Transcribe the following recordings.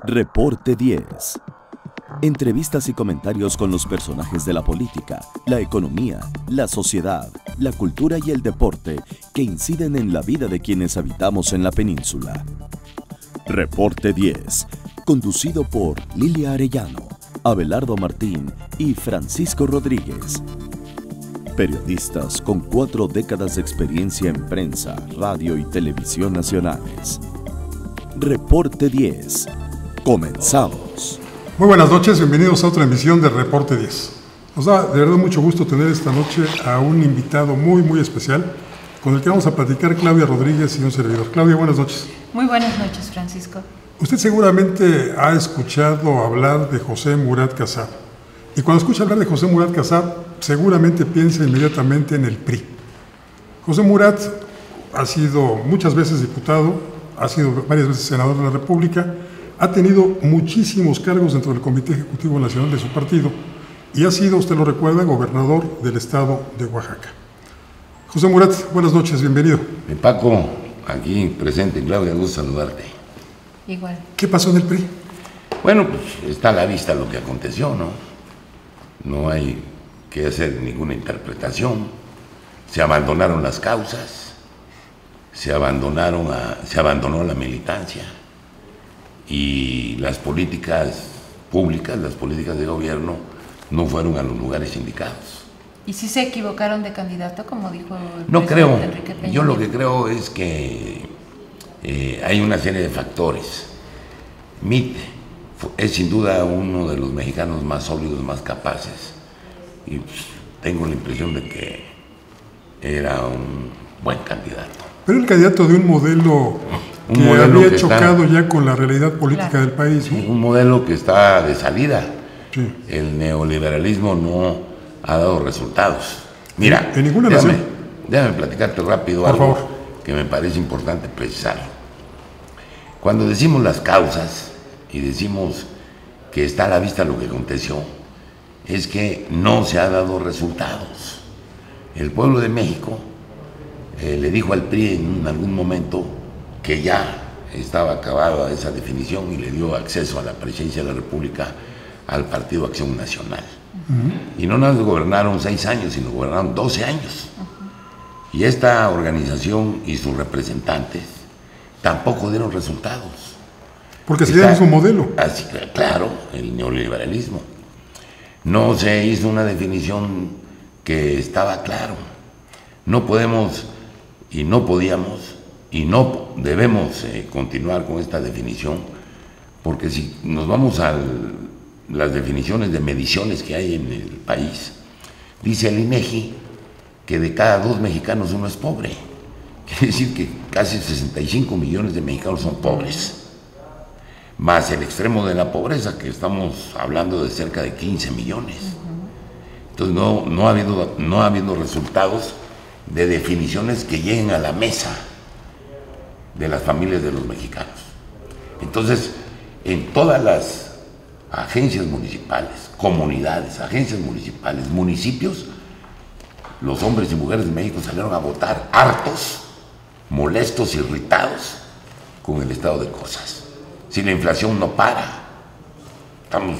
Reporte 10. Entrevistas y comentarios con los personajes de la política, la economía, la sociedad, la cultura y el deporte que inciden en la vida de quienes habitamos en la península. Reporte 10, conducido por Lilia Arellano, Abelardo Martín y Francisco Rodríguez. Periodistas con 4 décadas de experiencia en prensa, radio y televisión nacionales. Reporte 10. Comenzamos. Muy buenas noches, bienvenidos a otra emisión de Reporte 10. Nos da de verdad mucho gusto tener esta noche a un invitado muy especial con el que vamos a platicar, Claudia Rodríguez y un servidor. Claudia, buenas noches. Muy buenas noches, Francisco. Usted seguramente ha escuchado hablar de José Murat Kassab. Y cuando escucha hablar de José Murat Kassab, seguramente piensa inmediatamente en el PRI. José Murat ha sido muchas veces diputado, ha sido varias veces senador de la República, ha tenido muchísimos cargos dentro del Comité Ejecutivo Nacional de su partido y ha sido, usted lo recuerda, gobernador del estado de Oaxaca. José Murat, buenas noches, bienvenido. Paco, aquí presente, Claudia, gusto saludarte. Igual. ¿Qué pasó en el PRI? Bueno, pues está a la vista lo que aconteció, ¿no? No hay que hacer ninguna interpretación. Se abandonaron las causas, se abandonó la militancia. Y las políticas públicas, las políticas de gobierno, no fueron a los lugares indicados. ¿Y si se equivocaron de candidato, como dijo el No creo. Enrique Peña? Yo lo que creo es que hay una serie de factores. Mit es sin duda uno de los mexicanos más sólidos, más capaces. Y pues, tengo la impresión de que era un buen candidato. Pero el candidato de un modelo que había chocado ya con la realidad política del país, ¿no? Un modelo que está de salida. Sí. El neoliberalismo no ha dado resultados. Mira, en ninguna nación. Déjame platicarte rápido algo que me parece importante precisar. Cuando decimos las causas y decimos que está a la vista lo que aconteció, es que no se ha dado resultados. El pueblo de México le dijo al PRI en algún momento que ya estaba acabada esa definición y le dio acceso a la presidencia de la República al Partido Acción Nacional. Y no nos gobernaron 6 años, sino gobernaron 12 años. Y esta organización y sus representantes tampoco dieron resultados. Porque se dieron su modelo. Así, claro, el neoliberalismo. No se hizo una definición que estaba claro. No podemos y no podíamos y no debemos continuar con esta definición, porque si nos vamos a las definiciones de mediciones que hay en el país, dice el INEGI que de cada 2 mexicanos uno es pobre. Quiere decir que casi 65 millones de mexicanos son pobres, más el extremo de la pobreza, que estamos hablando de cerca de 15 millones. Entonces no ha habido resultados de definiciones que lleguen a la mesa de las familias de los mexicanos. Entonces, en todas las agencias municipales, comunidades, agencias municipales, municipios, los hombres y mujeres de México salieron a votar hartos, molestos, irritados con el estado de cosas. Si la inflación no para, estamos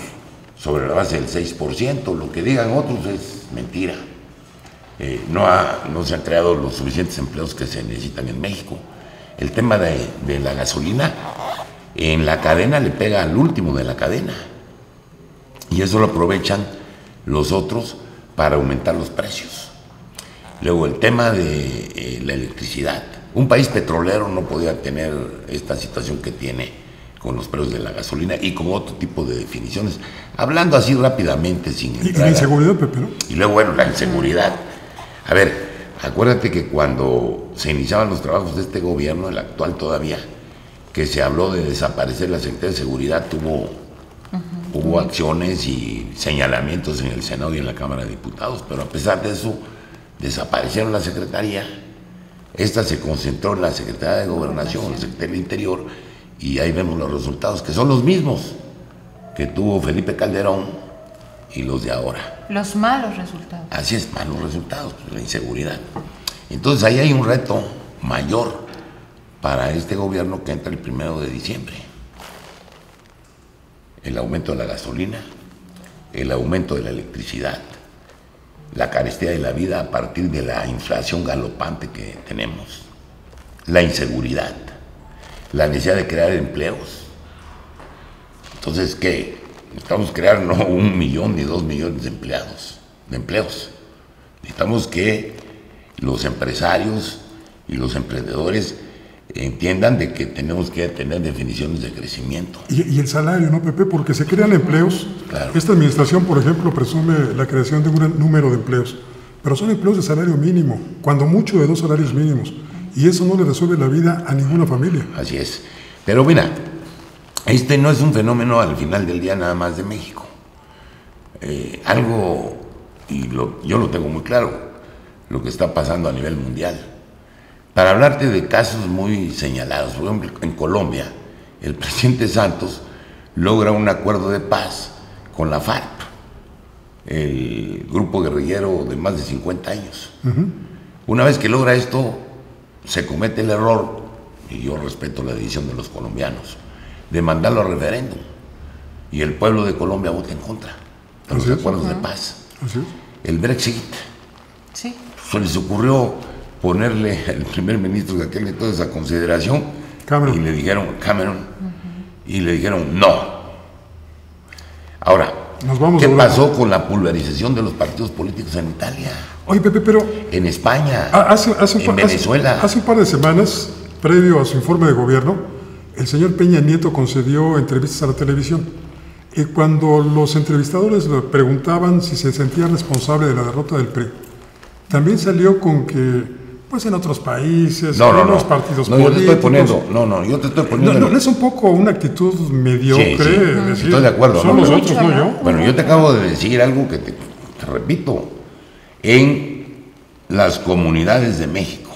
sobre la base del 6%, lo que digan otros es mentira. No se han creado los suficientes empleos que se necesitan en México. El tema de la gasolina, en la cadena le pega al último de la cadena. Y eso lo aprovechan los otros para aumentar los precios. Luego el tema de la electricidad. Un país petrolero no podía tener esta situación que tiene con los precios de la gasolina y con otro tipo de definiciones. Hablando así rápidamente, sin entrar. ¿Y la inseguridad, Pepe, no? Y luego, bueno, la inseguridad. A ver, acuérdate que cuando se iniciaban los trabajos de este gobierno, el actual todavía, que se habló de desaparecer la Secretaría de Seguridad, hubo acciones y señalamientos en el Senado y en la Cámara de Diputados, pero a pesar de eso, desaparecieron la Secretaría. Esta se concentró en la Secretaría de Gobernación, la Secretaría del Interior, y ahí vemos los resultados, que son los mismos que tuvo Felipe Calderón y los de ahora. Los malos resultados. Así es, malos resultados, la inseguridad. Entonces ahí hay un reto mayor para este gobierno que entra el 1 de diciembre. El aumento de la gasolina, el aumento de la electricidad, la carestía de la vida a partir de la inflación galopante que tenemos, la inseguridad, la necesidad de crear empleos. Entonces, ¿qué? Necesitamos crear no 1 millón ni 2 millones de empleos. Necesitamos que los empresarios y los emprendedores entiendan de que tenemos que tener definiciones de crecimiento. Y el salario, ¿no, Pepe? Porque se crean empleos. Claro. Esta administración, por ejemplo, presume la creación de un gran número de empleos, pero son empleos de salario mínimo, cuando mucho de 2 salarios mínimos, y eso no le resuelve la vida a ninguna familia. Así es. Pero mira, este no es un fenómeno al final del día nada más de México. Yo lo tengo muy claro, lo que está pasando a nivel mundial. Para hablarte de casos muy señalados, por ejemplo, en Colombia, el presidente Santos logra un acuerdo de paz con la FARC, el grupo guerrillero de más de 50 años. Una vez que logra esto, se comete el error, y yo respeto la decisión de los colombianos, de mandarlo a referéndum, y el pueblo de Colombia vota en contra de los acuerdos de paz. Así es. El Brexit, Sí. se les ocurrió ponerle al primer ministro de aquel entonces a consideración Cameron. y le dijeron y le dijeron no. Ahora, Nos vamos ¿qué a Europa. pasó con la pulverización de los partidos políticos en Italia, Oye, Pepe, pero en España, en Venezuela? Hace un par de semanas, previo a su informe de gobierno, el señor Peña Nieto concedió entrevistas a la televisión. Y cuando los entrevistadores le preguntaban si se sentía responsable de la derrota del PRI, también salió con que, pues en otros países, en otros partidos yo políticos. te estoy poniendo, yo te estoy poniendo. No es un poco una actitud mediocre. Sí, decir, estoy de acuerdo, Son ¿no? nosotros, no yo. Bueno, yo te acabo de decir algo que te repito. En las comunidades de México,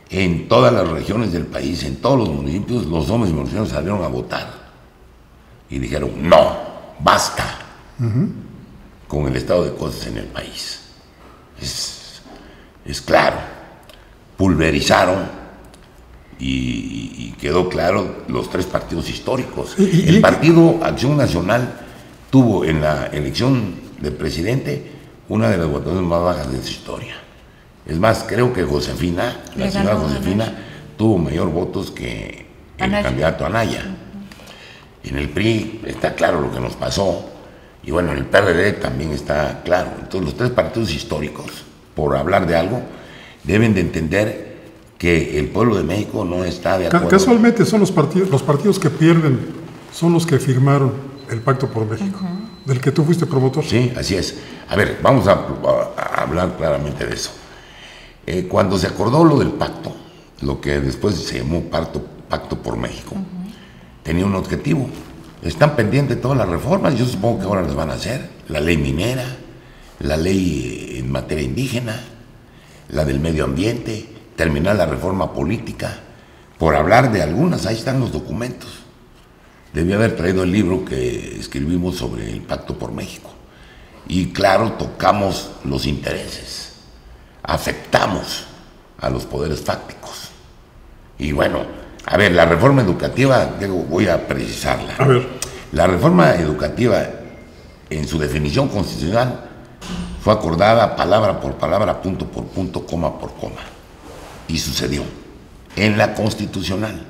en todas las regiones del país, en todos los municipios, los hombres y mujeres salieron a votar y dijeron, no, basta con el estado de cosas en el país. Es claro, pulverizaron y quedó claro los 3 partidos históricos. El Partido Acción Nacional tuvo en la elección de presidente una de las votaciones más bajas de su historia. Es más, creo que Josefina, la señora Josefina, tuvo mayor votos que el candidato Anaya. En el PRI está claro lo que nos pasó, y bueno, en el PRD también está claro. Entonces los 3 partidos históricos, por hablar de algo, deben de entender que el pueblo de México no está de acuerdo. Casualmente son los partidos que pierden, son los que firmaron el Pacto por México, del que tú fuiste promotor. Sí, así es. A ver, vamos a hablar claramente de eso. Cuando se acordó lo del pacto, lo que después se llamó Pacto por México, tenía un objetivo. Están pendientes todas las reformas, yo supongo que ahora las van a hacer. La ley minera, la ley en materia indígena, la del medio ambiente, terminar la reforma política. Por hablar de algunas, ahí están los documentos. Debí haber traído el libro que escribimos sobre el Pacto por México. Y claro, tocamos los intereses, afectamos a los poderes fácticos. Y bueno, a ver, la reforma educativa, voy a precisarla. A ver. La reforma educativa, en su definición constitucional, fue acordada palabra por palabra, punto por punto, coma por coma. Y sucedió en la constitucional.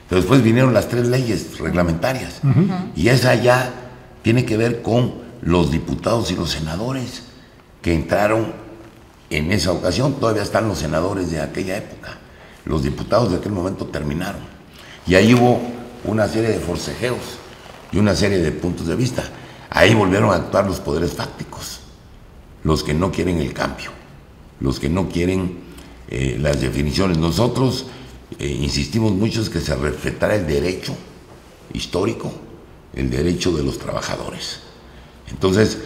Pero después vinieron las 3 leyes reglamentarias. Y esa ya tiene que ver con los diputados y los senadores que entraron en esa ocasión. Todavía están los senadores de aquella época. Los diputados de aquel momento terminaron. Y ahí hubo una serie de forcejeos y una serie de puntos de vista. Ahí volvieron a actuar los poderes fácticos, los que no quieren el cambio, los que no quieren las definiciones. Nosotros insistimos mucho en que se respetara el derecho histórico, el derecho de los trabajadores. Entonces,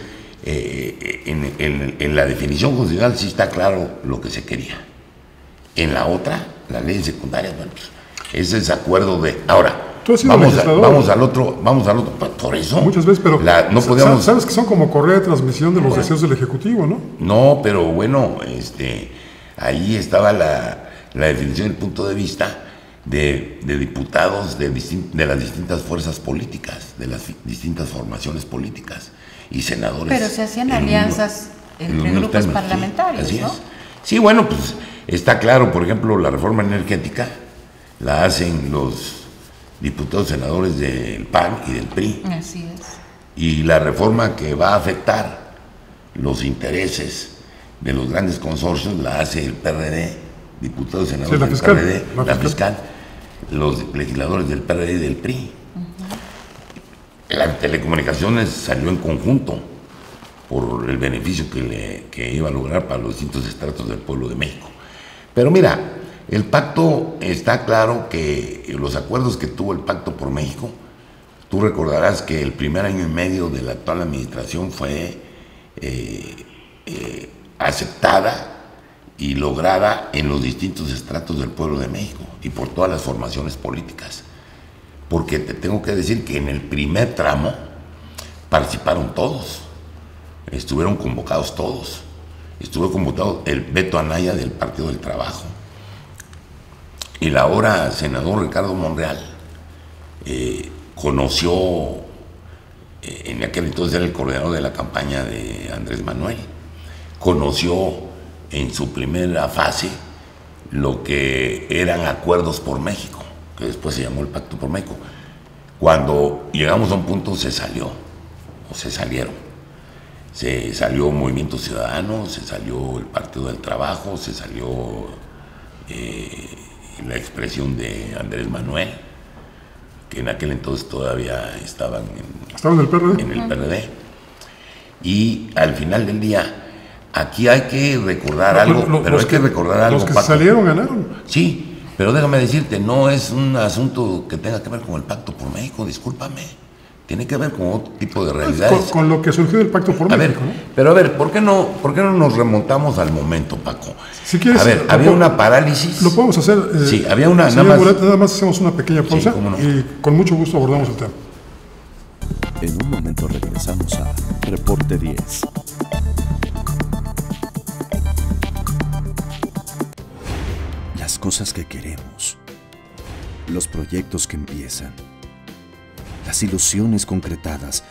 en la definición constitucional sí está claro lo que se quería. En la otra, la ley secundaria, bueno, pues, ese es acuerdo de... Ahora, ¿Tú has sido legislador? Vamos al otro, por eso. Muchas veces, pero no podíamos... sabes que son como correa de transmisión de los deseos del Ejecutivo, ¿no? No, pero bueno, ahí estaba la definición del punto de vista de diputados de las distintas fuerzas políticas, de las distintas formaciones políticas y senadores. Pero se hacían alianzas entre grupos parlamentarios, sí, así ¿no? es. Sí, bueno, pues está claro, por ejemplo, la reforma energética la hacen los diputados senadores del PAN y del PRI. Así es. Y la reforma que va a afectar los intereses de los grandes consorcios la hace el PRD, diputados senadores del PRD, la fiscal, los legisladores del PRD y del PRI. Las telecomunicaciones salió en conjunto por el beneficio que iba a lograr para los distintos estratos del pueblo de México. Pero mira, el pacto, está claro que los acuerdos que tuvo el Pacto por México, tú recordarás que el primer año y medio de la actual administración fue aceptada y lograda en los distintos estratos del pueblo de México y por todas las formaciones políticas. Porque te tengo que decir que en el primer tramo participaron todos, estuvieron convocados todos. Estuvo convocado el Beto Anaya del Partido del Trabajo, y el ahora senador Ricardo Monreal conoció, en aquel entonces era el coordinador de la campaña de Andrés Manuel, conoció en su primera fase lo que eran acuerdos por México, que después se llamó el Pacto por México. Cuando llegamos a un punto se salieron. Se salió Movimiento Ciudadano, se salió el Partido del Trabajo, se salió la expresión de Andrés Manuel, que en aquel entonces todavía estaban en el PRD. En el PRD. Y al final del día, aquí hay que recordar algo, pero hay que recordar algo. Los que salieron ganaron. Sí, pero déjame decirte, no es un asunto que tenga que ver con el Pacto por México, discúlpame. Tiene que ver con otro tipo de realidades. Con lo que surgió del Pacto por México, ¿no? Pero a ver, ¿por qué no nos remontamos al momento, Paco? Si quieres, a ver, había una parálisis. Lo podemos hacer. Sí, había una. Nada más hacemos una pequeña pausa, sí, no. y con mucho gusto abordamos el tema. En un momento regresamos a Reporte 10. Las cosas que queremos, los proyectos que empiezan, las ilusiones concretadas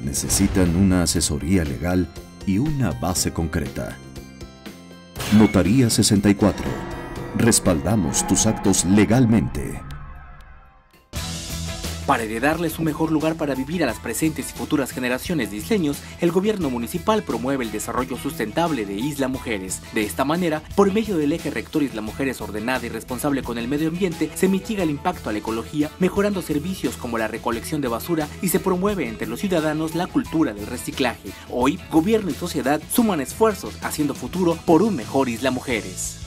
necesitan una asesoría legal y una base concreta. Notaría 64. Respaldamos tus actos legalmente. Para heredarles un mejor lugar para vivir a las presentes y futuras generaciones de isleños, el gobierno municipal promueve el desarrollo sustentable de Isla Mujeres. De esta manera, por medio del eje rector Isla Mujeres ordenada y responsable con el medio ambiente, se mitiga el impacto a la ecología, mejorando servicios como la recolección de basura, y se promueve entre los ciudadanos la cultura del reciclaje. Hoy, gobierno y sociedad suman esfuerzos haciendo futuro por un mejor Isla Mujeres.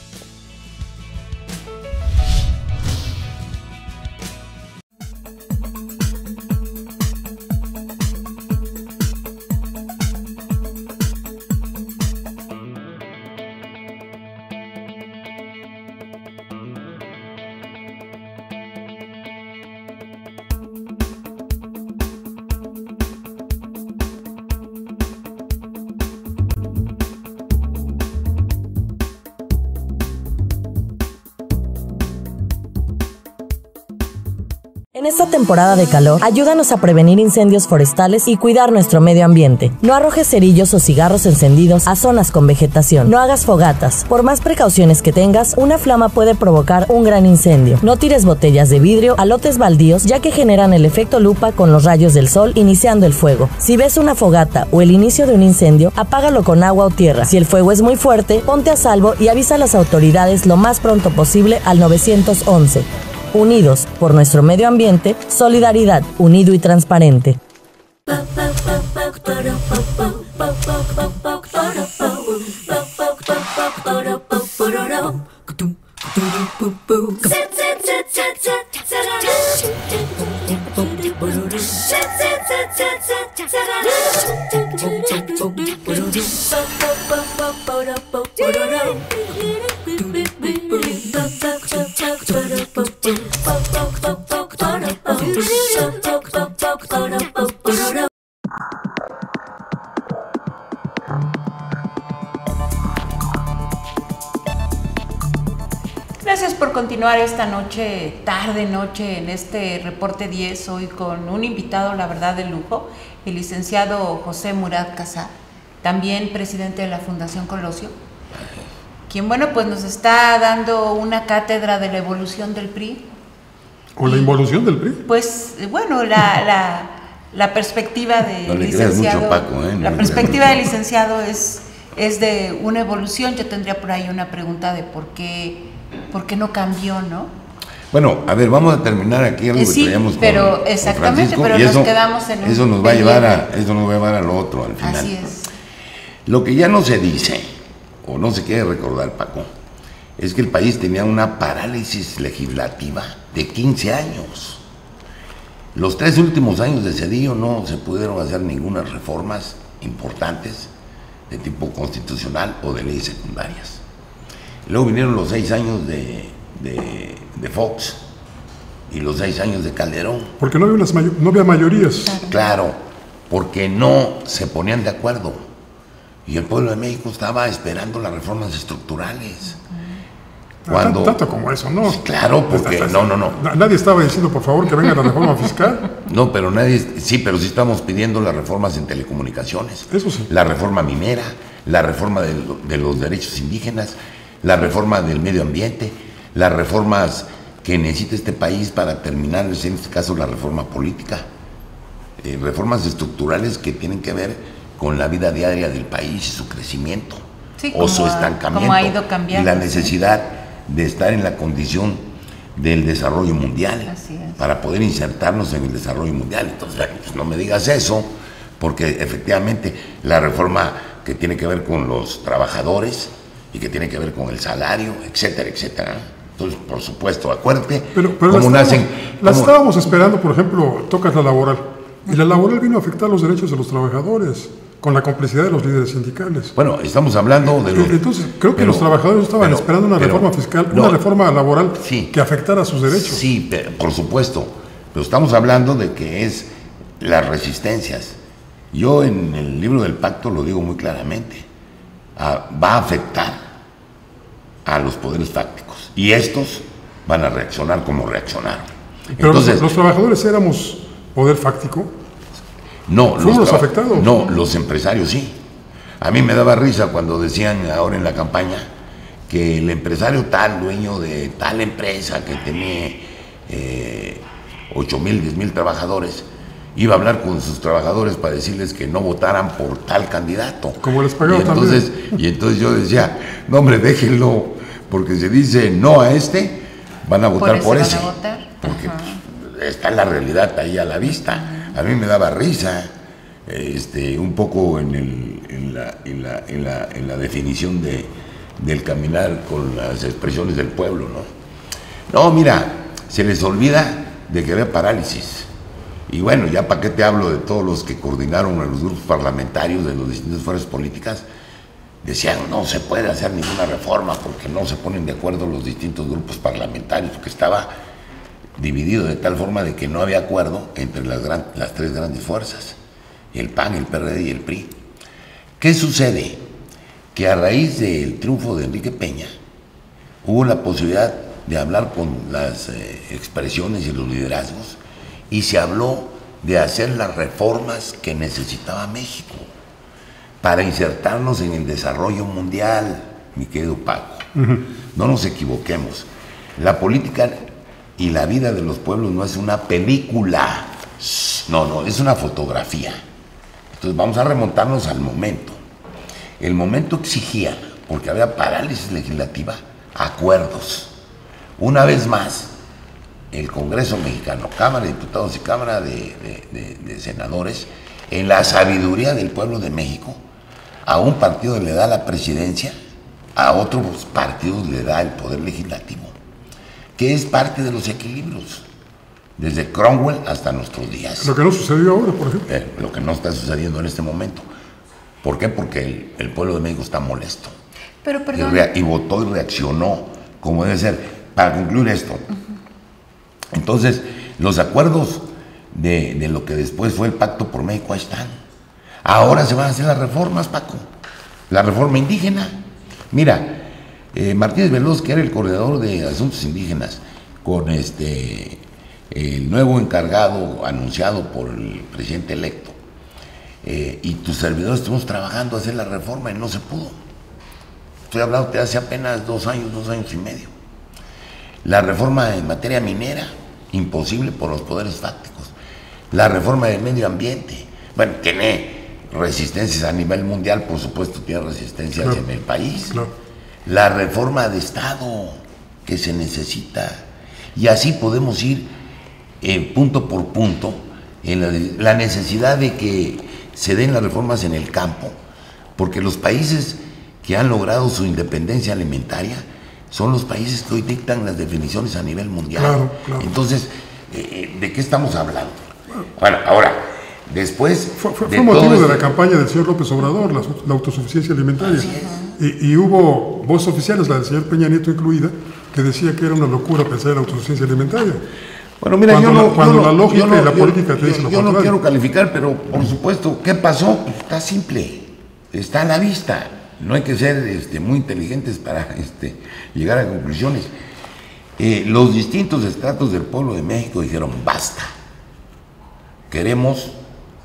En esta temporada de calor, ayúdanos a prevenir incendios forestales y cuidar nuestro medio ambiente. No arrojes cerillos o cigarros encendidos a zonas con vegetación. No hagas fogatas. Por más precauciones que tengas, una flama puede provocar un gran incendio. No tires botellas de vidrio a lotes baldíos, ya que generan el efecto lupa con los rayos del sol iniciando el fuego. Si ves una fogata o el inicio de un incendio, apágalo con agua o tierra. Si el fuego es muy fuerte, ponte a salvo y avisa a las autoridades lo más pronto posible al 911. Unidos por nuestro medio ambiente, solidaridad, unido y transparente. Gracias por continuar esta noche, tarde-noche, en este Reporte 10, hoy con un invitado, la verdad, de lujo, el licenciado José Murat Casar, también presidente de la Fundación Colosio, quien, bueno, pues nos está dando una cátedra de la evolución del PRI. ¿O la involución del PRI? Pues, bueno, la perspectiva del no le licenciado, mucho, Paco, ¿eh? No la perspectiva del licenciado es de una evolución. Yo tendría por ahí una pregunta de por qué no cambió, ¿no? Bueno, a ver, vamos a terminar aquí algo que traíamos pero con exactamente, Francisco, pero y nos quedamos en eso nos va a llevar a lo otro al final. Así es. Lo que ya no se dice o no se quiere recordar, Paco, es que el país tenía una parálisis legislativa de 15 años. Los 3 últimos años de Zedillo no se pudieron hacer ninguna reformas importantes de tipo constitucional o de leyes secundarias. Luego vinieron los 6 años de Fox y los 6 años de Calderón. Porque no había mayorías. Claro, porque no se ponían de acuerdo. Y el pueblo de México estaba esperando las reformas estructurales. Tanto como eso, ¿no? Claro, porque no. Nadie estaba diciendo, por favor, que venga la reforma fiscal. No, pero sí estamos pidiendo las reformas en telecomunicaciones. Eso sí. La reforma minera, la reforma de los derechos indígenas, la reforma del medio ambiente, las reformas que necesita este país para terminar, en este caso, la reforma política. Reformas estructurales que tienen que ver con la vida diaria del país y su crecimiento, sí, o su estancamiento, como ha ido cambiando, y la necesidad de estar en la condición del desarrollo mundial. Así es. Para poder insertarnos en el desarrollo mundial. Entonces, pues no me digas eso, porque efectivamente la reforma que tiene que ver con los trabajadores y que tiene que ver con el salario, etcétera, etcétera. Entonces, por supuesto, acuérdate cómo nacen. Estábamos esperando, por ejemplo, tocas la laboral, y la laboral vino a afectar los derechos de los trabajadores, con la complicidad de los líderes sindicales. Bueno, estamos hablando de los... Entonces, creo que los trabajadores estaban esperando una reforma fiscal, una reforma laboral que afectara sus derechos. Sí, por supuesto, pero estamos hablando de que es las resistencias. Yo en el libro del pacto lo digo muy claramente, va a afectar a los poderes fácticos, y estos van a reaccionar como reaccionaron. Pero entonces, los trabajadores éramos poder fáctico. No, ¿fuimos los afectados? No, los empresarios sí. A mí me daba risa cuando decían ahora en la campaña que el empresario tal, dueño de tal empresa que tenía 8,000, 10,000 trabajadores, iba a hablar con sus trabajadores para decirles que no votaran por tal candidato. Como les pagaba también. Y entonces yo decía, no hombre, déjenlo, porque si dice no a este, van a votar por ese. Porque está la realidad ahí a la vista. A mí me daba risa, un poco en la definición del caminar con las expresiones del pueblo, ¿no? No, mira, se les olvida de que había parálisis. Y bueno, ya para qué te hablo de todos los que coordinaron a los grupos parlamentarios de las distintas fuerzas políticas, decían no se puede hacer ninguna reforma porque no se ponen de acuerdo los distintos grupos parlamentarios, porque estaba dividido de tal forma de que no había acuerdo entre las 3 grandes fuerzas, el PAN, el PRD y el PRI. ¿Qué sucede? Que a raíz del triunfo de Enrique Peña hubo la posibilidad de hablar con las expresiones y los liderazgos, y se habló de hacer las reformas que necesitaba México para insertarnos en el desarrollo mundial, mi querido Paco. No nos equivoquemos. La política y la vida de los pueblos no es una película, no, es una fotografía. Entonces vamos a remontarnos al momento. El momento exigía, porque había parálisis legislativa, acuerdos. Una vez más, el Congreso mexicano, Cámara de Diputados y Cámara de Senadores, en la sabiduría del pueblo de México, a un partido le da la presidencia, a otros partidos le da el poder legislativo, que es parte de los equilibrios, desde Cromwell hasta nuestros días. Lo que no sucedió ahora, por ejemplo. Lo que no está sucediendo en este momento. ¿Por qué? Porque el pueblo de México está molesto. Pero perdón. Y votó y reaccionó como debe ser. Para concluir esto, entonces, los acuerdos de lo que después fue el Pacto por México, ahí están. Ahora se van a hacer las reformas, Paco. La reforma indígena. Mira, Martínez Veloz, que era el coordinador de asuntos indígenas, con el nuevo encargado anunciado por el presidente electo, y tus servidores estuvimos trabajando a hacer la reforma y no se pudo. Estoy hablando de hace apenas 2 años y medio. La reforma en materia minera, imposible por los poderes fácticos. La reforma del medio ambiente, bueno, tiene resistencias a nivel mundial, por supuesto tiene resistencias en el país. La reforma de Estado que se necesita, y así podemos ir punto por punto en la necesidad de que se den las reformas en el campo, porque los países que han logrado su independencia alimentaria son los países que hoy dictan las definiciones a nivel mundial. Entonces, ¿de qué estamos hablando? Bueno, ahora, después... Fue motivo de la campaña del señor López Obrador, la autosuficiencia alimentaria. Y hubo voces oficiales, la del señor Peña Nieto incluida, que decía que era una locura pensar en la autosuficiencia alimentaria. Bueno, mira, cuando la lógica y la política te dicen lo contrario. Yo no quiero calificar, pero por supuesto, ¿qué pasó? Pues está simple, está a la vista. No hay que ser muy inteligentes para llegar a conclusiones. Los distintos estratos del pueblo de México dijeron, basta. Queremos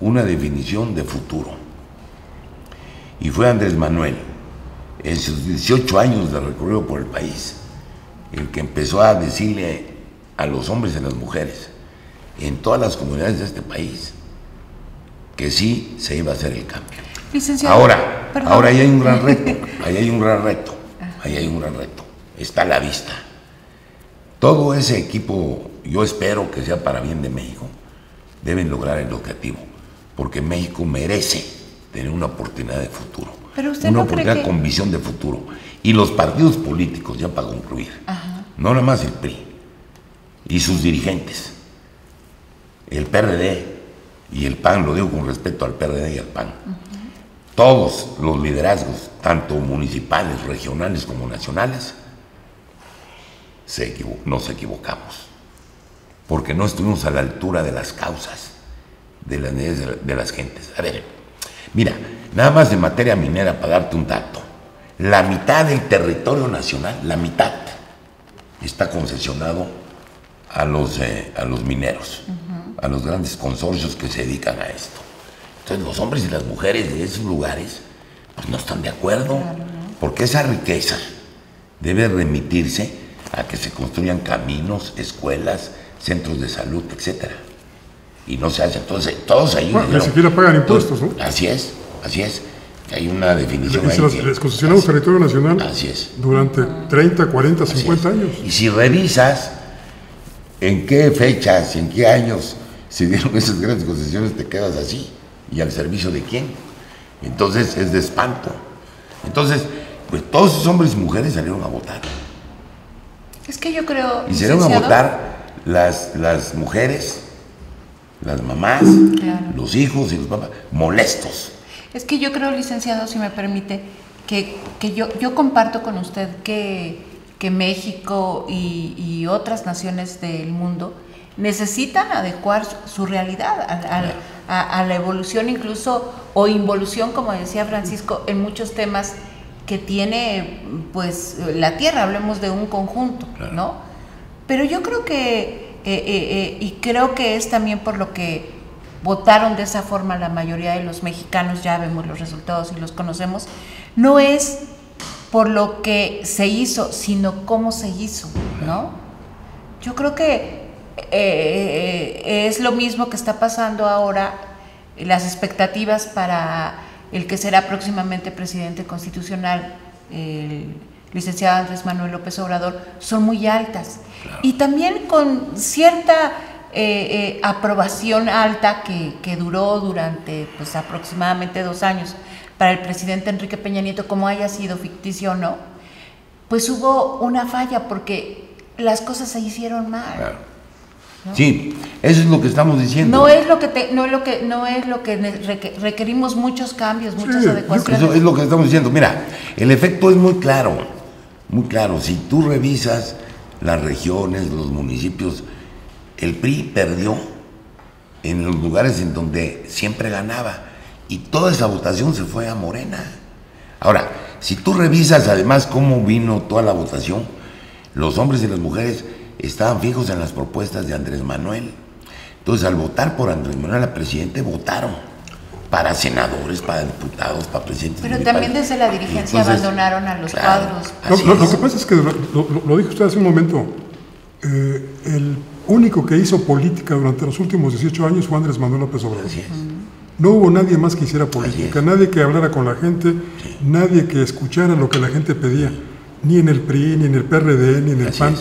una definición de futuro. Y fue Andrés Manuel, en sus 18 años de recorrido por el país, el que empezó a decirle a los hombres y a las mujeres, en todas las comunidades de este país, que sí se iba a hacer el cambio. Licenciado, ahora ahí hay un gran reto, ahí hay un gran reto, está a la vista. Todo ese equipo, yo espero que sea para bien de México, deben lograr el objetivo, porque México merece tener una oportunidad de futuro, una oportunidad con visión de futuro. Y los partidos políticos, ya para concluir, no nada más el PRI y sus dirigentes, el PRD y el PAN, lo digo con respeto al PRD y al PAN, todos los liderazgos, tanto municipales, regionales como nacionales, nos equivocamos, porque no estuvimos a la altura de las causas, de las necesidades de las gentes. A ver, mira, nada más de materia minera, para darte un dato, la mitad del territorio nacional, la mitad, está concesionado a los mineros, a los grandes consorcios que se dedican a esto. Entonces los hombres y las mujeres de esos lugares pues no están de acuerdo, porque esa riqueza debe remitirse a que se construyan caminos, escuelas, centros de salud, etcétera. Y no se hace. Entonces todos ahí ni siquiera pagan impuestos, ¿no? Así es. Hay una definición ahí. Les concesionamos territorio nacional durante 30, 40, 50 años. Y si revisas en qué fechas, en qué años se dieron esas grandes concesiones, te quedas así. ¿Y al servicio de quién? Entonces es de espanto. Entonces, pues todos esos hombres y mujeres salieron a votar. Es que yo creo... Y salieron a votar las mujeres, las mamás, los hijos y los papás, molestos. Es que yo creo, licenciado, si me permite, que yo comparto con usted que México y otras naciones del mundo necesitan adecuar su realidad a la evolución incluso o involución, como decía Francisco, en muchos temas que tiene pues la Tierra, hablemos de un conjunto, ¿no? Pero yo creo que, y creo que es también por lo que votaron de esa forma la mayoría de los mexicanos, ya vemos los resultados y los conocemos, no es por lo que se hizo, sino cómo se hizo, ¿no? Yo creo que es lo mismo que está pasando ahora, las expectativas para el que será próximamente presidente constitucional, el licenciado Andrés Manuel López Obrador, son muy altas. Y también con cierta aprobación alta que duró durante pues, aproximadamente 2 años para el presidente Enrique Peña Nieto, como haya sido ficticio o no, pues hubo una falla porque las cosas se hicieron mal. ¿No? Sí, eso es lo que estamos diciendo. No es lo que requerimos muchos cambios, muchas adecuaciones. Eso es lo que estamos diciendo. Mira, el efecto es muy claro, muy claro. Si tú revisas las regiones, los municipios, el PRI perdió en los lugares en donde siempre ganaba, y toda esa votación se fue a Morena. Ahora, si tú revisas además cómo vino toda la votación, los hombres y las mujeres estaban fijos en las propuestas de Andrés Manuel. Entonces, al votar por Andrés Manuel a presidente, votaron para senadores, para diputados, para presidentes. Pero también desde la dirigencia abandonaron a los cuadros. Lo que pasa es que, lo dijo usted hace un momento, el único que hizo política durante los últimos 18 años fue Andrés Manuel López Obrador. Así es. No hubo nadie más que hiciera política, nadie que hablara con la gente, nadie que escuchara lo que la gente pedía, ni en el PRI, ni en el PRD, ni en el PAN.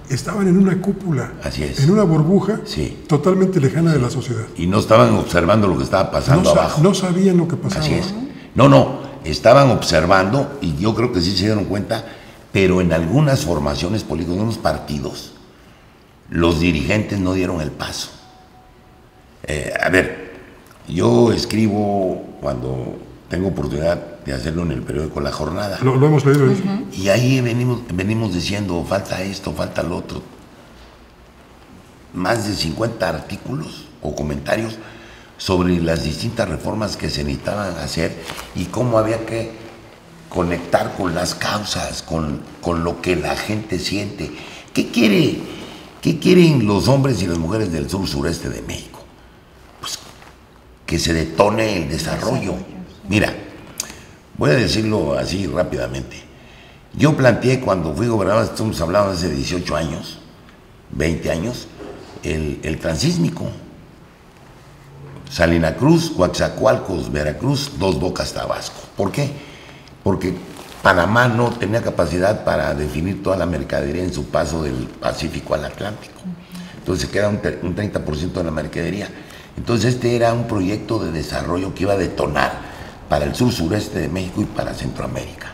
Estaban en una cúpula, en una burbuja totalmente lejana de la sociedad. Y no estaban observando lo que estaba pasando abajo. No sabían lo que pasaba. Así es. No, estaban observando, y yo creo que sí se dieron cuenta, pero en algunas formaciones políticas, en unos partidos, los dirigentes no dieron el paso. A ver, yo escribo cuando tengo oportunidad de hacerlo en el periódico La Jornada. Lo hemos leído. Y ahí venimos diciendo, falta esto, falta lo otro. Más de 50 artículos o comentarios sobre las distintas reformas que se necesitaban hacer y cómo había que conectar con las causas, con lo que la gente siente. ¿Qué quieren los hombres y las mujeres del sur-sureste de México? Pues que se detone el desarrollo. Mira, voy a decirlo así rápidamente. Yo planteé cuando fui gobernador, estamos hablando hace 18 años, 20 años, el transísmico. Salina Cruz, Coatzacoalcos, Veracruz, Dos Bocas, Tabasco. ¿Por qué? Porque Panamá no tenía capacidad para definir toda la mercadería en su paso del Pacífico al Atlántico. Entonces se queda un 30% de la mercadería. Entonces este era un proyecto de desarrollo que iba a detonar para el sur-sureste de México y para Centroamérica.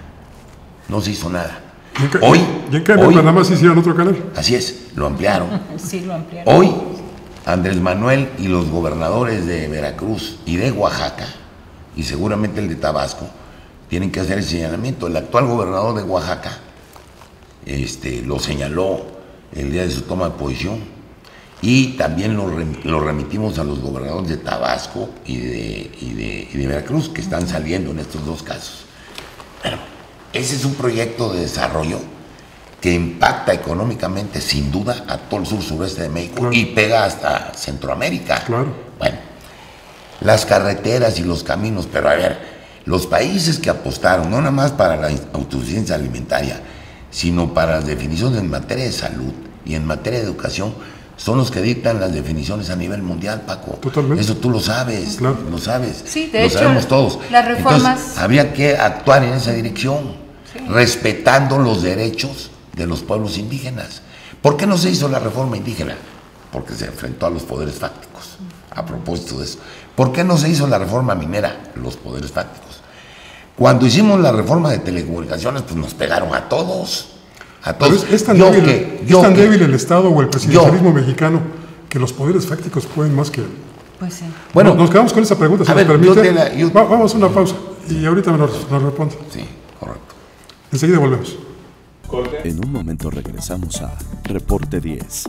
No se hizo nada. Hoy en Panamá se hicieron otro canal. Así es, lo ampliaron. Sí, lo ampliaron. Hoy Andrés Manuel y los gobernadores de Veracruz y de Oaxaca, y seguramente el de Tabasco, tienen que hacer el señalamiento. El actual gobernador de Oaxaca lo señaló el día de su toma de posición, y también lo remitimos a los gobernadores de Tabasco y de Veracruz, que están saliendo en estos dos casos. Bueno, ese es un proyecto de desarrollo que impacta económicamente, sin duda, a todo el sur-sureste de México, claro, y pega hasta Centroamérica. Claro. Bueno, las carreteras y los caminos, pero a ver, los países que apostaron, no nada más para la autosuficiencia alimentaria, sino para las definiciones en materia de salud y en materia de educación, son los que dictan las definiciones a nivel mundial, Paco. Totalmente. Eso tú lo sabes, claro, lo sabes. Sí, de lo hecho, sabemos todos. Las reformas... Entonces, había que actuar en esa dirección, sí, respetando los derechos de los pueblos indígenas. ¿Por qué no se hizo la reforma indígena? Porque se enfrentó a los poderes fácticos. A propósito de eso, ¿por qué no se hizo la reforma minera? Los poderes fácticos. Cuando hicimos la reforma de telecomunicaciones, pues nos pegaron a todos. A todos. Pero es tan débil el Estado o el presidencialismo mexicano que los poderes fácticos pueden más que... Pues sí. Bueno, nos quedamos con esa pregunta, si me permite. Vamos a una pausa y ahorita nos responde. Sí, correcto. Enseguida volvemos. En un momento regresamos a Reporte 10.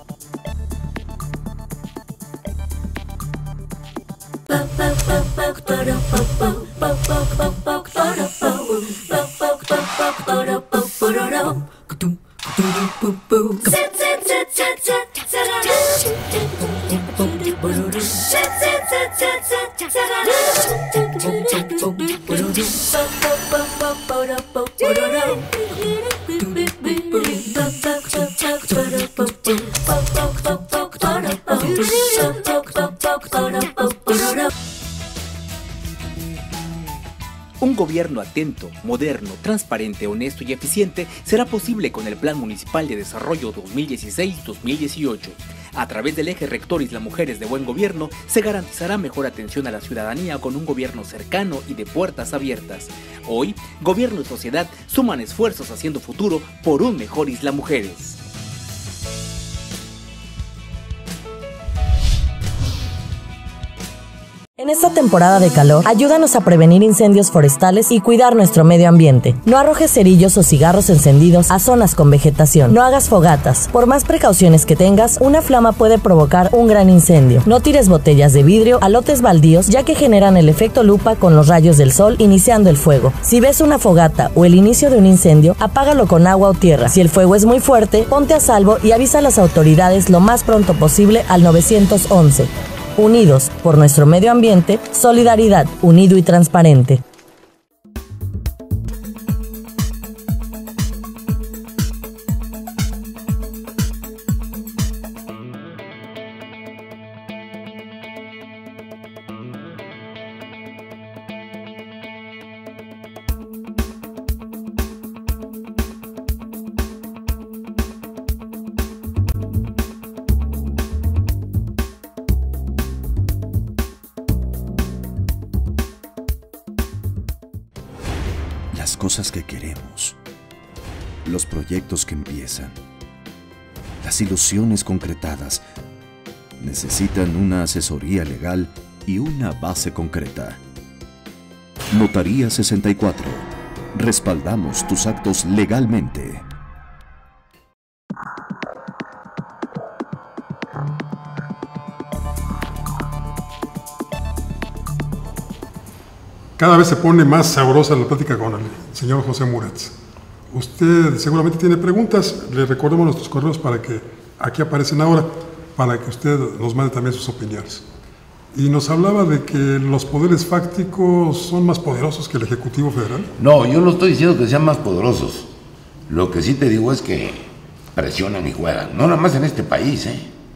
Un gobierno atento, moderno, transparente, honesto y eficiente será posible con el Plan Municipal de Desarrollo 2016-2018. A través del eje rector Isla Mujeres de Buen Gobierno se garantizará mejor atención a la ciudadanía con un gobierno cercano y de puertas abiertas. Hoy, gobierno y sociedad suman esfuerzos haciendo futuro por un mejor Isla Mujeres. En En esta temporada de calor, ayúdanos a prevenir incendios forestales y cuidar nuestro medio ambiente. No arrojes cerillos o cigarros encendidos a zonas con vegetación. No hagas fogatas. Por más precauciones que tengas, una flama puede provocar un gran incendio. No tires botellas de vidrio a lotes baldíos, ya que generan el efecto lupa con los rayos del sol iniciando el fuego. Si ves una fogata o el inicio de un incendio, apágalo con agua o tierra. Si el fuego es muy fuerte, ponte a salvo y avisa a las autoridades lo más pronto posible al 911. Unidos por nuestro medio ambiente, solidaridad, unido y transparente. Las cosas que queremos, los proyectos que empiezan, las ilusiones concretadas, necesitan una asesoría legal y una base concreta. Notaría 64. Respaldamos tus actos legalmente. Cada vez se pone más sabrosa la plática con el señor José Murat. Usted seguramente tiene preguntas, le recordamos nuestros correos para que aquí aparecen ahora, para que usted nos mande también sus opiniones. Y nos hablaba de que los poderes fácticos son más poderosos que el Ejecutivo Federal. No, yo no estoy diciendo que sean más poderosos. Lo que sí te digo es que presionan y juegan. No nada más en este país,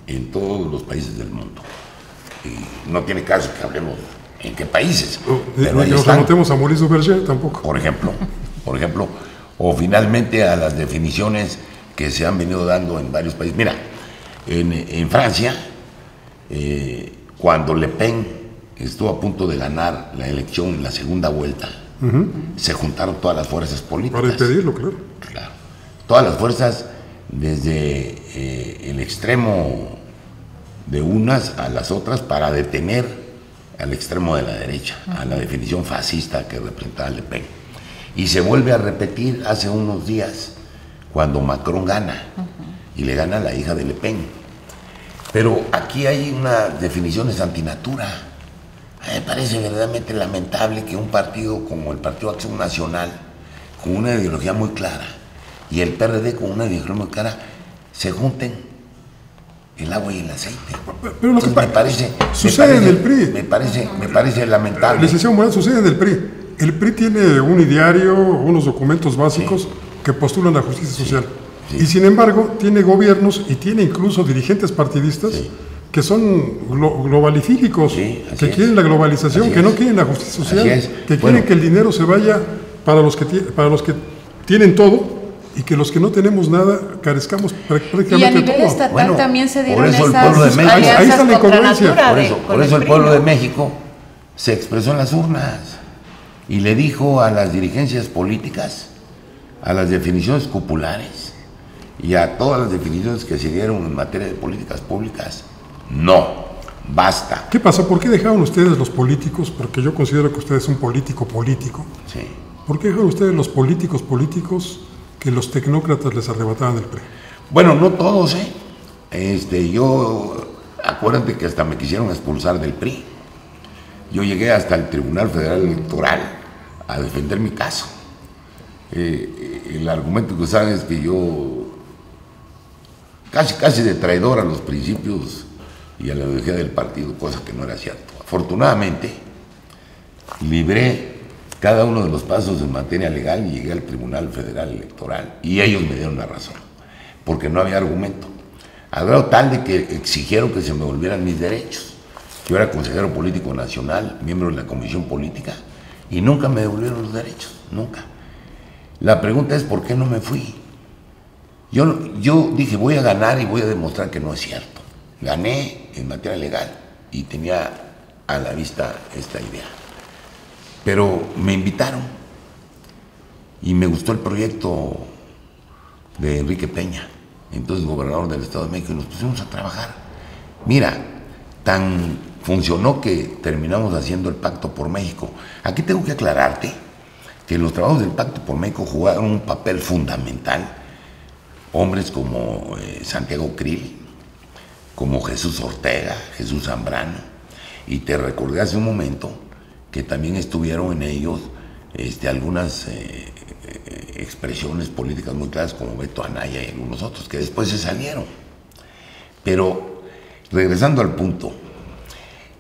en todos los países del mundo. Y no tiene caso que hablemos en qué países. Pero ahí nos anotemos a Maurice Duverger tampoco. Por ejemplo, o finalmente a las definiciones que se han venido dando en varios países. Mira, en Francia, cuando Le Pen estuvo a punto de ganar la elección en la segunda vuelta, se juntaron todas las fuerzas políticas. Para impedirlo, claro. Claro. Todas las fuerzas, desde el extremo de unas a las otras, para detener al extremo de la derecha, a la definición fascista que representaba Le Pen. Y se vuelve a repetir hace unos días, cuando Macron gana, y le gana a la hija de Le Pen. Pero aquí hay unas definiciones antinatura. Me parece verdaderamente lamentable que un partido como el Partido Acción Nacional, con una ideología muy clara, y el PRD con una ideología muy clara, se junten el agua y el aceite. Pero lo que me parece, sucede en el PRI. Me parece lamentable. Licenciado Murat, sucede en el PRI. El PRI tiene un ideario, unos documentos básicos que postulan la justicia social. Y sin embargo, tiene gobiernos y tiene incluso dirigentes partidistas que son globalifílicos, que quieren la globalización, que no quieren la justicia social, que quieren que el dinero se vaya para los que tienen todo, y que los que no tenemos nada carezcamos prácticamente de todo. Y a nivel estatal también se dieron esas ahí está la incongruencia. Por eso el pueblo de México se expresó en las urnas y le dijo a las dirigencias políticas, a las definiciones cupulares y a todas las definiciones que se dieron en materia de políticas públicas: no, basta. ¿Qué pasó? ¿Por qué dejaron ustedes los políticos? Porque yo considero que usted es un político. Sí. ¿Por qué dejaron ustedes los políticos que los tecnócratas les arrebataban el PRI? Bueno, no todos, acuérdate que hasta me quisieron expulsar del PRI. Yo llegué hasta el Tribunal Federal Electoral a defender mi caso. El argumento que usaban es que yo, casi de traidor a los principios y a la ideología del partido, cosa que no era cierto. Afortunadamente, libré cada uno de los pasos en materia legal y llegué al Tribunal Federal Electoral y ellos me dieron la razón, porque no había argumento, al grado tal de que exigieron que se me volvieran mis derechos. Yo era consejero político nacional, miembro de la Comisión Política, y nunca me devolvieron los derechos, nunca. La pregunta es, ¿por qué no me fui? Yo dije, voy a ganar y voy a demostrar que no es cierto. Gané en materia legal y tenía a la vista esta idea. Pero me invitaron y me gustó el proyecto de Enrique Peña, entonces gobernador del Estado de México, y nos pusimos a trabajar. Mira, tan funcionó que terminamos haciendo el Pacto por México. Aquí tengo que aclararte que los trabajos del Pacto por México jugaron un papel fundamental. Hombres como Santiago Krill, como Jesús Ortega, Jesús Zambrano, y te recordé hace un momento que también estuvieron en ellos algunas expresiones políticas muy claras como Beto Anaya y algunos otros que después se salieron. Pero regresando al punto,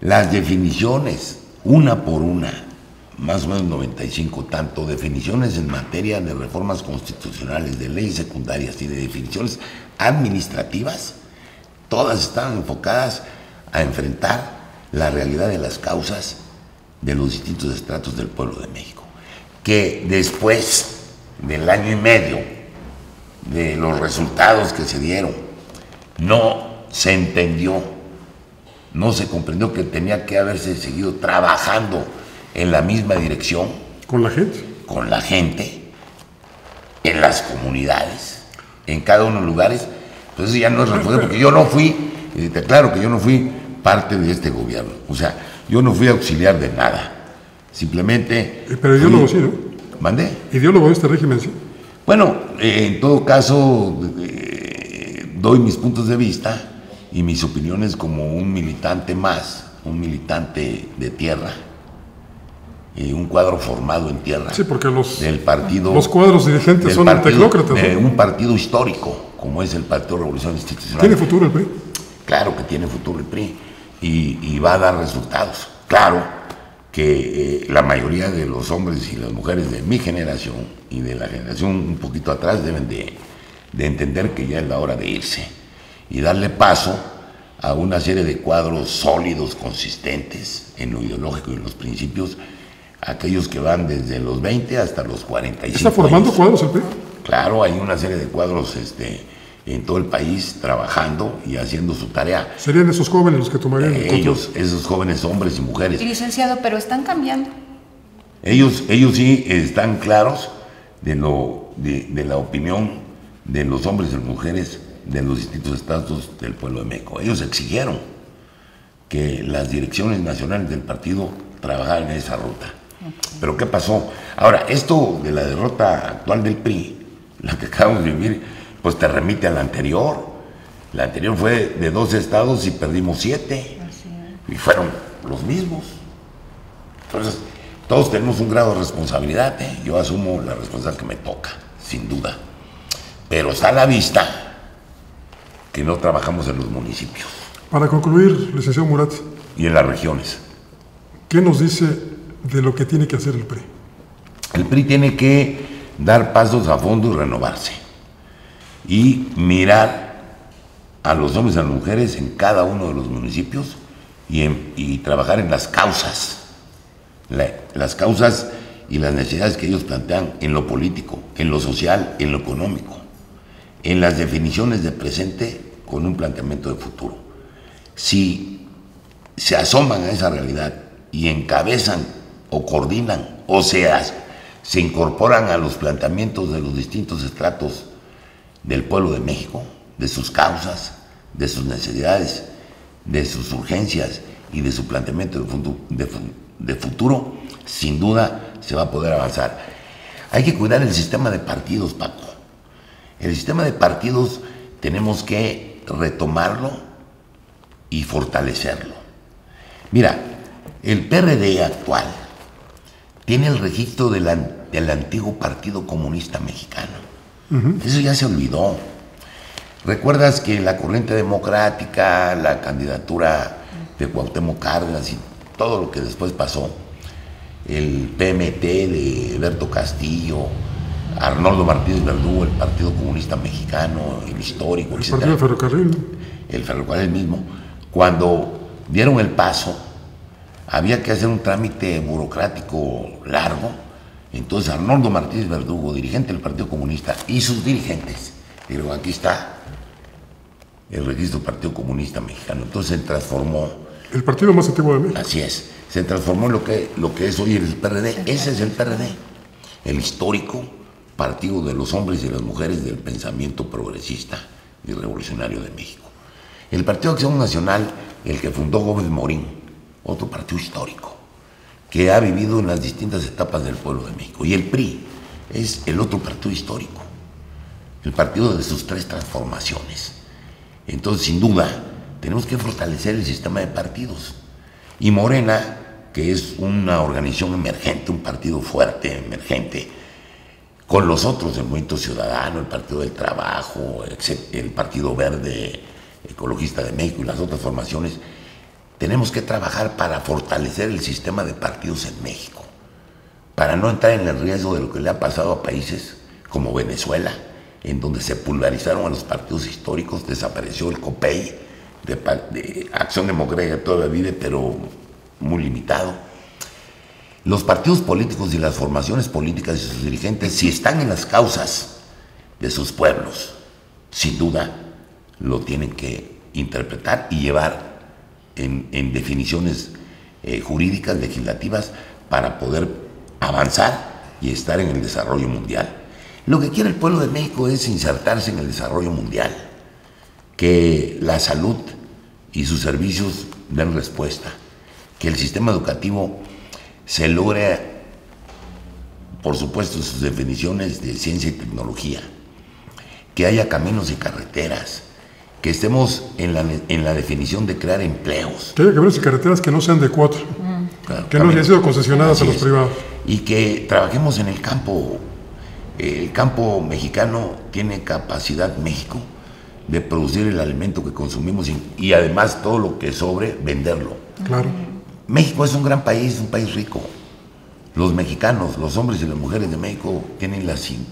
las definiciones, una por una, más o menos 95, tanto definiciones en materia de reformas constitucionales, de leyes secundarias y de definiciones administrativas, todas están enfocadas a enfrentar la realidad de las causas de los distintos estratos del pueblo de México, que después del año y medio de los resultados que se dieron, no se entendió, no se comprendió que tenía que haberse seguido trabajando en la misma dirección. ¿Con la gente? Con la gente, en las comunidades, en cada uno de los lugares. Pues eso ya no es responsable, porque yo no fui, y te aclaro que yo no fui parte de este gobierno. O sea, yo no fui auxiliar de nada. Simplemente... Pero ideólogo sí, ¿no? ¿Mandé? Ideólogo de este régimen, sí. Bueno, en todo caso, doy mis puntos de vista y mis opiniones como un militante más, un militante de tierra, un cuadro formado en tierra. Sí, porque del partido, los cuadros dirigentes son tecnócratas, de ¿no? Un partido histórico, como es el Partido Revolución Institucional. ¿Tiene futuro el PRI? Claro que tiene futuro el PRI y va a dar resultados. Claro que la mayoría de los hombres y las mujeres de mi generación y de la generación un poquito atrás deben de entender que ya es la hora de irse y darle paso a una serie de cuadros sólidos, consistentes en lo ideológico y en los principios, aquellos que van desde los 20 hasta los 45 ¿Está formando años. cuadros el PRI? Claro, hay una serie de cuadros en todo el país trabajando y haciendo su tarea. ¿Serían esos jóvenes los que tomarían el control? Esos jóvenes hombres y mujeres. Y licenciado, pero están cambiando. Ellos sí están claros de la opinión de los hombres y las mujeres de los distintos estados del pueblo de México. Ellos exigieron que las direcciones nacionales del partido trabajaran en esa ruta. Pero ¿qué pasó? Ahora, esto de la derrota actual del PRI, la que acabamos de vivir, pues te remite a la anterior. La anterior fue de 12 estados y perdimos 7. Y fueron los mismos. Entonces, todos tenemos un grado de responsabilidad. Yo asumo la responsabilidad que me toca, sin duda. Pero está a la vista que no trabajamos en los municipios. Para concluir, licenciado Murat. Y en las regiones. ¿Qué nos dice de lo que tiene que hacer el PRI? El PRI tiene que dar pasos a fondo y renovarse. Y mirar a los hombres y a las mujeres en cada uno de los municipios y trabajar en las causas. Las causas y las necesidades que ellos plantean en lo político, en lo social, en lo económico, en las definiciones de presente con un planteamiento de futuro. Si se asoman a esa realidad y encabezan o coordinan o se incorporan a los planteamientos de los distintos estratos del pueblo de México, de sus causas, de sus necesidades, de sus urgencias y de su planteamiento de futuro, sin duda se va a poder avanzar. Hay que cuidar el sistema de partidos, Paco. El sistema de partidos tenemos que retomarlo y fortalecerlo. Mira, el PRD actual tiene el registro del antiguo Partido Comunista Mexicano. Eso ya se olvidó. ¿Recuerdas que la corriente democrática, la candidatura de Cuauhtémoc Cárdenas y todo lo que después pasó, el PMT de Alberto Castillo, Arnoldo Martínez Verdugo, el Partido Comunista Mexicano, el histórico, el Partido del Ferrocarril. El ferrocarril mismo, cuando dieron el paso, había que hacer un trámite burocrático largo. Entonces Arnoldo Martínez Verdugo, dirigente del Partido Comunista, y sus dirigentes, dijeron, aquí está el registro del Partido Comunista Mexicano. Entonces se transformó. El partido más antiguo de México. Así es, se transformó en lo que es hoy el PRD. Ese es el PRD, el histórico partido de los hombres y las mujeres del pensamiento progresista y revolucionario de México. El Partido Acción Nacional, el que fundó Gómez Morín, otro partido histórico, que ha vivido en las distintas etapas del pueblo de México. Y el PRI es el otro partido histórico, el partido de sus 3 transformaciones. Entonces, sin duda, tenemos que fortalecer el sistema de partidos. Y Morena, que es una organización emergente, un partido fuerte, emergente, con los otros, el Movimiento Ciudadano, el Partido del Trabajo, el Partido Verde Ecologista de México y las otras formaciones, tenemos que trabajar para fortalecer el sistema de partidos en México, para no entrar en el riesgo de lo que le ha pasado a países como Venezuela, en donde se polarizaron a los partidos históricos, desapareció el COPEI, de Acción Democrática todavía vive, pero muy limitado. Los partidos políticos y las formaciones políticas y sus dirigentes, si están en las causas de sus pueblos, sin duda lo tienen que interpretar y llevar en definiciones jurídicas, legislativas, para poder avanzar y estar en el desarrollo mundial. Lo que quiere el pueblo de México es insertarse en el desarrollo mundial, que la salud y sus servicios den respuesta, que el sistema educativo se logre, por supuesto, sus definiciones de ciencia y tecnología, que haya caminos y carreteras, que estemos en la definición de crear empleos. Que haya caminos y carreteras que no sean de cuota, Claro, que no hayan sido concesionadas a los privados. Y que trabajemos en el campo. El campo mexicano tiene capacidad, México, de producir el alimento que consumimos y además todo lo que sobre, venderlo. Claro. México es un gran país, un país rico. Los mexicanos, los hombres y las mujeres de México tienen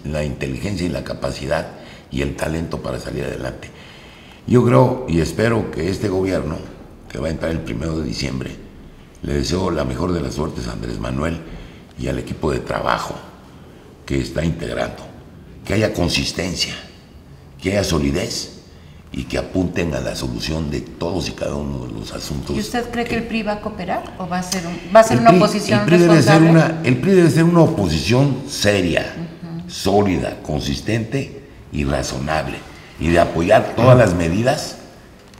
la inteligencia y la capacidad y el talento para salir adelante. Yo creo y espero que este gobierno, que va a entrar el 1 de diciembre, le deseo la mejor de las suertes a Andrés Manuel y al equipo de trabajo que está integrando, que haya consistencia, que haya solidez y que apunten a la solución de todos y cada uno de los asuntos. ¿Y usted cree que el PRI va a cooperar o va a ser una oposición el PRI responsable? El PRI debe ser una oposición seria, sólida, consistente y razonable, y de apoyar todas las medidas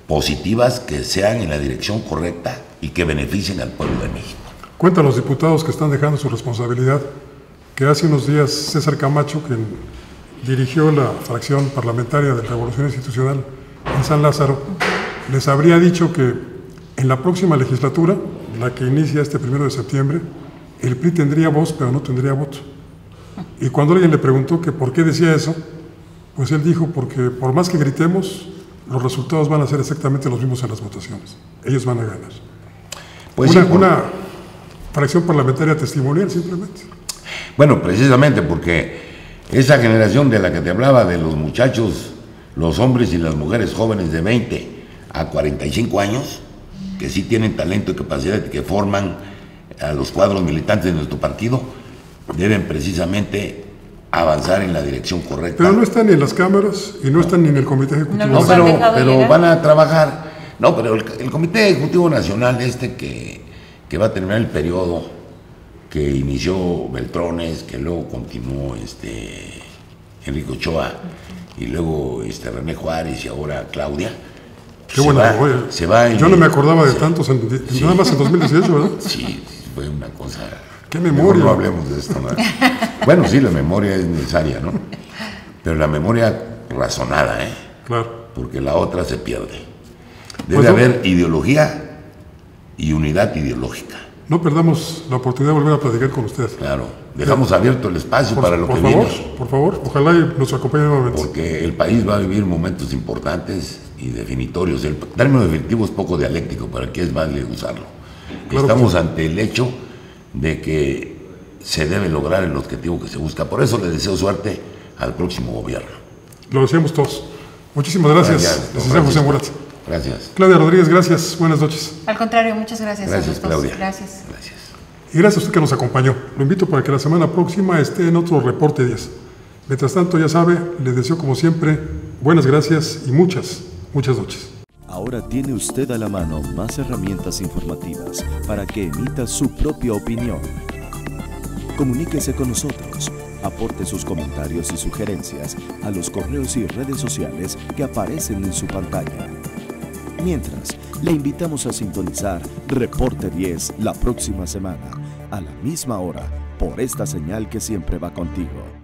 positivas que sean en la dirección correcta y que beneficien al pueblo de México. Cuentan los diputados que están dejando su responsabilidad, que hace unos días César Camacho, quien dirigió la fracción parlamentaria de Revolución Institucional en San Lázaro, les habría dicho que en la próxima legislatura, la que inicia este 1 de septiembre, el PRI tendría voz, pero no tendría voto. Y cuando alguien le preguntó que por qué decía eso, pues él dijo, porque por más que gritemos, los resultados van a ser exactamente los mismos en las votaciones. Ellos van a ganar. Pues una fracción parlamentaria testimonial, simplemente. Bueno, precisamente porque esa generación de la que te hablaba, de los muchachos, los hombres y las mujeres jóvenes de 20 a 45 años, que sí tienen talento y capacidad y que forman a los cuadros militantes de nuestro partido, deben precisamente avanzar en la dirección correcta. Pero no están ni en las cámaras y no están ni en el Comité Ejecutivo. No, pero van a trabajar. No, pero el Comité Ejecutivo Nacional, que va a terminar el periodo que inició Beltrones, que luego continuó Enrique Ochoa, y luego René Juárez y ahora Claudia. Qué buena memoria. Yo no me acordaba de tantos, nada más en 2018, ¿verdad? Sí, fue una cosa... ¡Qué memoria! No hablemos de esto, ¿no? Bueno, sí, la memoria es necesaria, ¿no? Pero la memoria razonada, ¿eh? Claro. Porque la otra se pierde. Debe haber ideología y unidad ideológica. No perdamos la oportunidad de volver a platicar con ustedes. Claro, dejamos abierto el espacio para lo que viene. Por favor, ojalá y nos acompañe nuevamente. Porque el país va a vivir momentos importantes y definitorios. El término definitivo es poco dialéctico, para qué es más usarlo. Claro, estamos ante el hecho de que se debe lograr el objetivo que se busca. Por eso le deseo suerte al próximo gobierno. Lo deseamos todos. Muchísimas gracias, licenciado José Murat. Gracias. Claudia Rodríguez, gracias. Buenas noches. Al contrario, muchas gracias. Gracias, Claudia. Gracias. Y gracias a usted que nos acompañó. Lo invito para que la semana próxima esté en otro Reporte 10. Mientras tanto, ya sabe, le deseo como siempre buenas gracias y muchas noches. Ahora tiene usted a la mano más herramientas informativas para que emita su propia opinión. Comuníquese con nosotros. Aporte sus comentarios y sugerencias a los correos y redes sociales que aparecen en su pantalla. Mientras, le invitamos a sintonizar Reporte 10 la próxima semana, a la misma hora, por esta señal que siempre va contigo.